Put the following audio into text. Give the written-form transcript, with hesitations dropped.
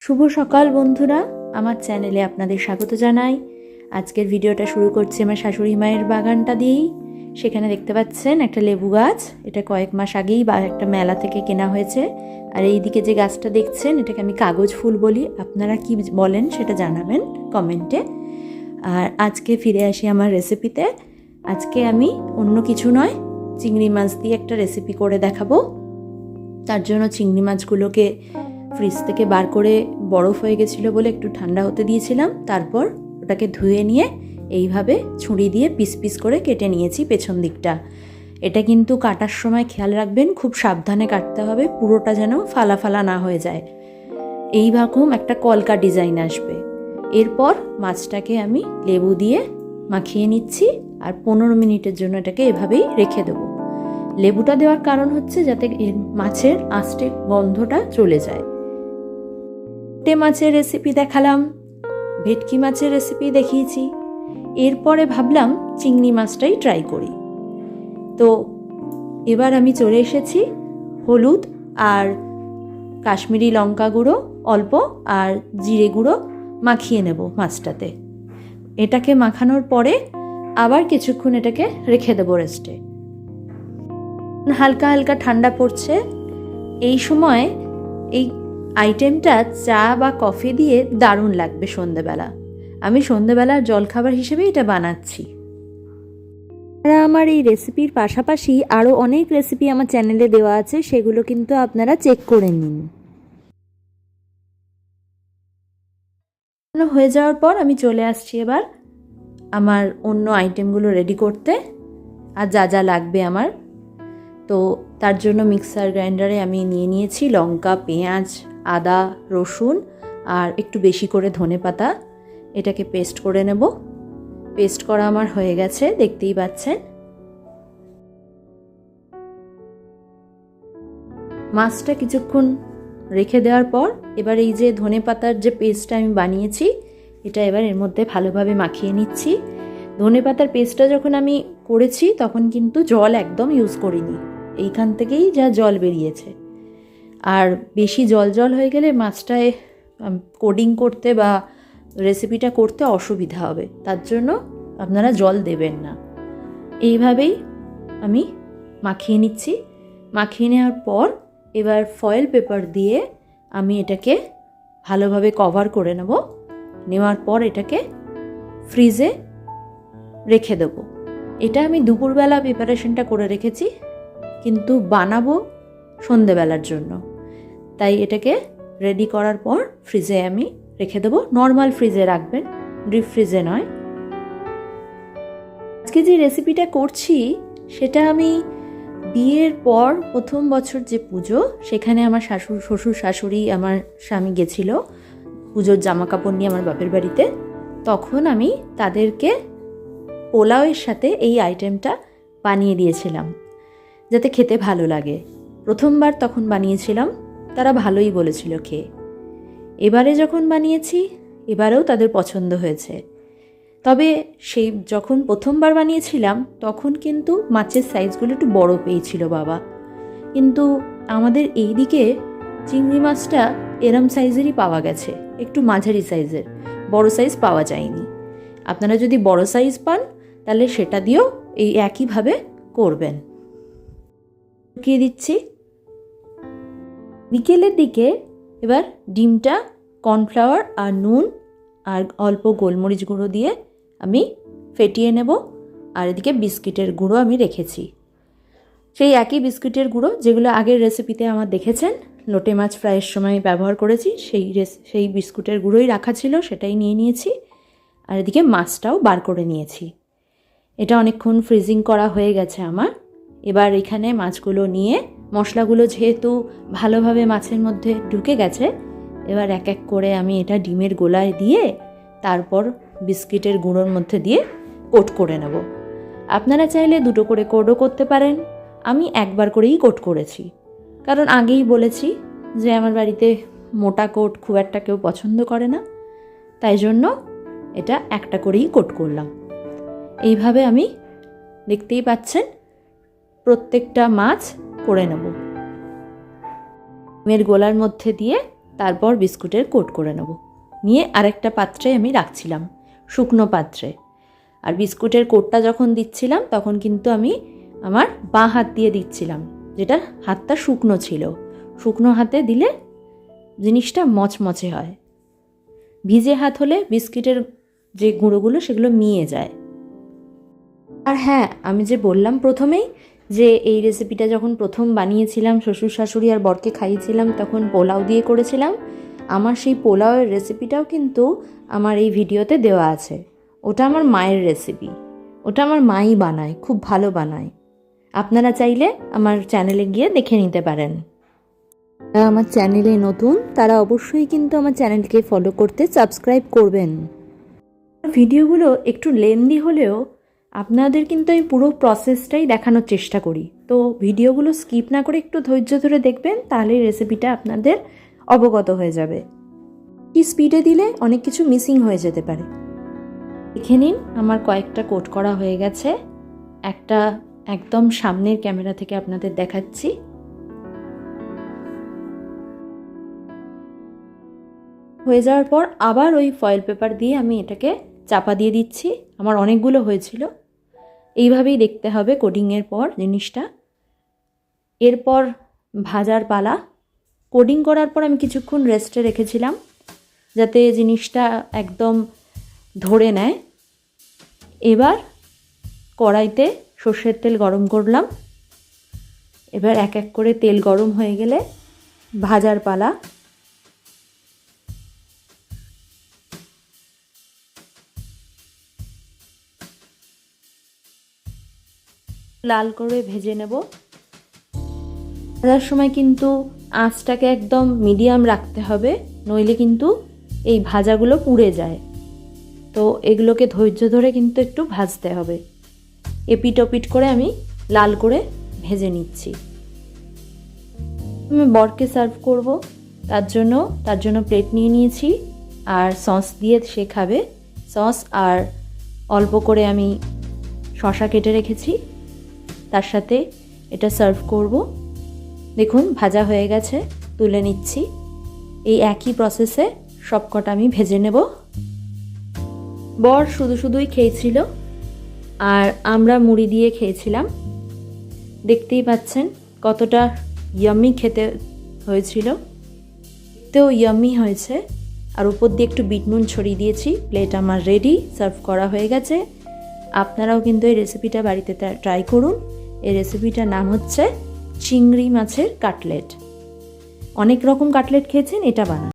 শুভ সকাল বন্ধুরা, আমার চ্যানেলে আপনাদের স্বাগত জানাই। আজকের ভিডিওটা শুরু করছি আমার শাশুড়ি মায়ের বাগানটা দিয়েই। সেখানে দেখতে পাচ্ছেন একটা লেবু গাছ, এটা কয়েক মাস আগেই একটা মেলা থেকে কেনা হয়েছে। আর এইদিকে যে গাছটা দেখছেন, এটাকে আমি কাগজ ফুল বলি। আপনারা কি বলেন সেটা জানাবেন কমেন্টে। আর আজকে ফিরে আসি আমার রেসিপিতে। আজকে আমি অন্য কিছু নয়, চিংড়ি মাছ দিয়ে একটা রেসিপি করে দেখাবো। তার জন্য চিংড়ি মাছগুলোকে ফ্রিজ থেকে বার করে বরফ হয়ে গেছিলো বলে একটু ঠান্ডা হতে দিয়েছিলাম। তারপর ওটাকে ধুয়ে নিয়ে এইভাবে ছুরি দিয়ে পিস পিস করে কেটে নিয়েছি পেছন দিকটা। এটা কিন্তু কাটার সময় খেয়াল রাখবেন, খুব সাবধানে কাটতে হবে, পুরোটা যেন ফালা ফালা না হয়ে যায়। এইরকম একটা কলকা ডিজাইন আসবে। এরপর মাছটাকে আমি লেবু দিয়ে মাখিয়ে নিচ্ছি আর 15 মিনিটের জন্য এটাকে এভাবেই রেখে দেবো। লেবুটা দেওয়ার কারণ হচ্ছে যাতে এর মাছের আঁশটে গন্ধটা চলে যায়। লোটে মাছের রেসিপি দেখালাম, ভেটকি মাছের রেসিপি দেখিয়েছি। এরপরে ভাবলাম চিংড়ি মাছটাই ট্রাই করি। তো এবার আমি চলে এসেছি হলুদ আর কাশ্মীরি লঙ্কা গুঁড়ো অল্প আর জিরে গুঁড়ো মাখিয়ে নেব মাছটাতে। এটাকে মাখানোর পরে আবার কিছুক্ষণ এটাকে রেখে দেবো রেস্টে। হালকা হালকা ঠান্ডা পড়ছে, এই সময় এই আইটেমটা চা বা কফি দিয়ে দারুণ লাগবে সন্ধেবেলা। আমি সন্ধেবেলার জলখাবার হিসেবে এটা বানাচ্ছি। আমার এই রেসিপির পাশাপাশি আরও অনেক রেসিপি আমার চ্যানেলে দেওয়া আছে, সেগুলো কিন্তু আপনারা চেক করে নিন। হয়ে যাওয়ার পর আমি চলে আসছি এবার আমার অন্য আইটেমগুলো রেডি করতে। আর যা যা লাগবে আমার, তো তার জন্য মিক্সার গ্রাইন্ডারে আমি নিয়ে নিয়েছি লঙ্কা, পেঁয়াজ, আদা, রসুন আর একটু বেশি করে ধনেপাতা। এটাকে পেস্ট করে নেব। পেস্ট করা আমার হয়ে গেছে, দেখতেই পাচ্ছেন। মাছটা কিছুক্ষণ রেখে দেওয়ার পর এবার এই যে ধনেপাতার যে পেস্টটা আমি বানিয়েছি, এটা এবার এর মধ্যে ভালোভাবে মাখিয়ে নিচ্ছি। ধনেপাতার পেস্টটা যখন আমি করেছি তখন কিন্তু জল একদম ইউজ করিনি, এইখান থেকেই যা জল বেরিয়েছে। আর বেশি জল জল হয়ে গেলে মাছটায় কোডিং করতে বা রেসিপিটা করতে অসুবিধা হবে, তার জন্য আপনারা জল দেবেন না। এইভাবেই আমি মাখিয়ে নিচ্ছি। মাখিয়ে নেওয়ার পর এবার ফয়েল পেপার দিয়ে আমি এটাকে ভালোভাবে কভার করে নেব। নেওয়ার পর এটাকে ফ্রিজে রেখে দেবো। এটা আমি দুপুরবেলা প্রিপারেশনটা করে রেখেছি, কিন্তু বানাবো সন্ধেবেলার জন্য, তাই এটাকে রেডি করার পর ফ্রিজে আমি রেখে দেবো। নর্মাল ফ্রিজে রাখবেন, ডিপ ফ্রিজে নয়। আজকে যে রেসিপিটা করছি সেটা আমি বিয়ের পর প্রথম বছর যে পুজো, সেখানে আমার শ্বশুর শাশুড়ি আমার স্বামী গেছিল পুজোর জামা কাপড় নিয়ে আমার বাপের বাড়িতে। তখন আমি তাদেরকে পোলাওয়ের সাথে এই আইটেমটা বানিয়ে দিয়েছিলাম যাতে খেতে ভালো লাগে। প্রথমবার তখন বানিয়েছিলাম, তারা ভালোই বলেছিল খেয়ে। এবারে যখন বানিয়েছি, এবারেও তাদের পছন্দ হয়েছে। তবে সেই যখন প্রথমবার বানিয়েছিলাম তখন কিন্তু মাছের সাইজগুলো একটু বড় পেয়েছিল বাবা, কিন্তু আমাদের এই দিকে চিংড়ি মাছটা এরম সাইজেরই পাওয়া গেছে, একটু মাঝারি সাইজের, বড় সাইজ পাওয়া যায়নি। আপনারা যদি বড় সাইজ পান তাহলে সেটা দিয়েও এই একইভাবে করবেন। ঢুকিয়ে দিচ্ছি। বিকেলের দিকে এবার ডিমটা কর্নফ্লাওয়ার আর নুন আর অল্প গোলমরিচ গুঁড়ো দিয়ে আমি ফেটিয়ে নেব। আর এদিকে বিস্কিটের গুঁড়ো আমি রেখেছি, সেই একই বিস্কিটের গুঁড়ো যেগুলো আগের রেসিপিতে আমার দেখেছেন লোটে মাছ ফ্রাইয়ের সময় ব্যবহার করেছি, সেই বিস্কুটের গুঁড়োই রাখা ছিল, সেটাই নিয়ে নিয়েছি। আর এদিকে মাছটাও বার করে নিয়েছি। এটা অনেকক্ষণ ফ্রিজিং করা হয়ে গেছে আমার। এবার এখানে মাছগুলো নিয়ে, মশলাগুলো যেহেতু ভালোভাবে মাছের মধ্যে ঢুকে গেছে, এবার এক এক করে আমি এটা ডিমের গোলায় দিয়ে তারপর বিস্কিটের গুঁড়োর মধ্যে দিয়ে কোট করে নেব। আপনারা চাইলে দুটো করে কোটও করতে পারেন, আমি একবার করেই কোট করেছি, কারণ আগেই বলেছি যে আমার বাড়িতে মোটা কোট খুব একটা কেউ পছন্দ করে না, তাই জন্য এটা একটা করেই কোট করলাম। এইভাবে আমি, দেখতেই পাচ্ছেন, প্রত্যেকটা মাছ করে নেব। ডিমের গোলার মধ্যে দিয়ে তারপর বিস্কুটের কোট করে নেব। নিয়ে আরেকটা পাত্রে আমি রাখছিলাম, শুকনো পাত্রে। আর বিস্কুটের কোটটা যখন দিচ্ছিলাম তখন কিন্তু আমি আমার বাঁ হাত দিয়ে দিচ্ছিলাম, যেটা হাতটা শুকনো ছিল। শুকনো হাতে দিলে জিনিসটা মচমচে হয়, ভিজে হাত হলে বিস্কিটের যে গুঁড়োগুলো সেগুলো মিয়ে যায়। আর হ্যাঁ, আমি যে বললাম প্রথমেই যে এই রেসিপিটা যখন প্রথম বানিয়েছিলাম, শ্বশুর শাশুড়ি আর বরকে খাইয়েছিলাম, তখন পোলাও দিয়ে করেছিলাম। আমার সেই পোলাওয়ের রেসিপিটাও কিন্তু আমার এই ভিডিওতে দেওয়া আছে। ওটা আমার মায়ের রেসিপি, ওটা আমার মাই বানায়, খুব ভালো বানায়। আপনারা চাইলে আমার চ্যানেলে গিয়ে দেখে নিতে পারেন। যারা আমার চ্যানেলে নতুন তারা অবশ্যই কিন্তু আমার চ্যানেলকে ফলো করতে, সাবস্ক্রাইব করবেন। ভিডিওগুলো একটু লেন্দি হলেও আপনাদের কিন্তু আমি পুরো প্রসেসটাই দেখানোর চেষ্টা করি। তো ভিডিওগুলো স্কিপ না করে একটু ধৈর্য ধরে দেখবেন, তাহলে রেসিপিটা আপনাদের অবগত হয়ে যাবে। কি স্পিডে দিলে অনেক কিছু মিসিং হয়ে যেতে পারে। দেখে নিন, আমার কয়েকটা কোট করা হয়ে গেছে। একটা একদম সামনের ক্যামেরা থেকে আপনাদের দেখাচ্ছি। হয়ে যাওয়ার পর আবার ওই ফয়েল পেপার দিয়ে আমি এটাকে চাপা দিয়ে দিচ্ছি। আমার অনেকগুলো হয়েছিল। এইভাবেই দেখতে হবে কোডিংয়ের পর জিনিসটা। এরপর ভাজার পালা। কোডিং করার পর আমি কিছুক্ষণ রেস্টে রেখেছিলাম যাতে জিনিসটা একদম ধরে নেয়। এবার কড়াইতে সর্ষের তেল গরম করলাম। এবার এক এক করে তেল গরম হয়ে গেলে ভাজার পালা। লাল করে ভেজে নেব। ভাজার সময় কিন্তু আঁচটাকে একদম মিডিয়াম রাখতে হবে, নইলে কিন্তু এই ভাজাগুলো পুড়ে যায়। তো এগুলোকে ধৈর্য ধরে কিন্তু একটু ভাজতে হবে। এপিট ওপিট করে আমি লাল করে ভেজে নিচ্ছি। আমি বরকে সার্ভ করব, তার জন্য প্লেট নিয়ে নিয়েছি। আর সস দিয়ে সে খাবে। সস আর অল্প করে আমি শসা কেটে রেখেছি, তার সাথে এটা সার্ভ করব। দেখুন ভাজা হয়ে গেছে, তুলে নিচ্ছি। এই একই প্রসেসে সবকটা আমি ভেজে নেব। বর শুধুই খেয়েছিল আর আমরা মুড়ি দিয়ে খেয়েছিলাম। দেখতেই পাচ্ছেন কতটা ইয়াম্মি খেতে হয়েছিল, তো ইয়াম্মি হয়েছে। আর উপর দিয়ে একটু বিট নুন ছড়িয়ে দিয়েছি। প্লেট আমার রেডি, সার্ভ করা হয়ে গেছে। আপনারাও কিন্তু এই রেসিপিটা বাড়িতে ট্রাই করুন। এই রেসিপিটার নাম হচ্ছে চিংড়ি মাছের কাটলেট। অনেক রকম কাটলেট খেয়েছেন, এটা বানান।